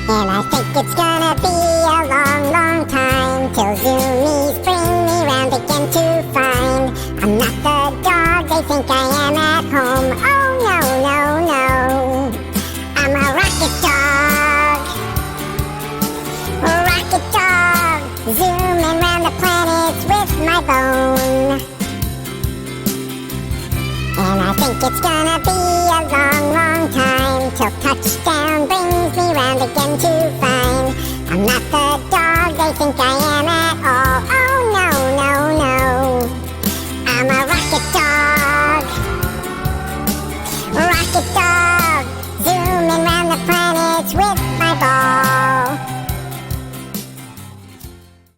And I think it's gonna be a long, long time till Zoomies bring me round again to find I'm not the dog they think I am at home. Oh no, no, no, I'm a rocket dog. Rocket dog, zooming round the planets with my bone. And I think it's gonna be a long, long time till touchdown brings me round again to find I'm not the dog they think I am at all. Oh,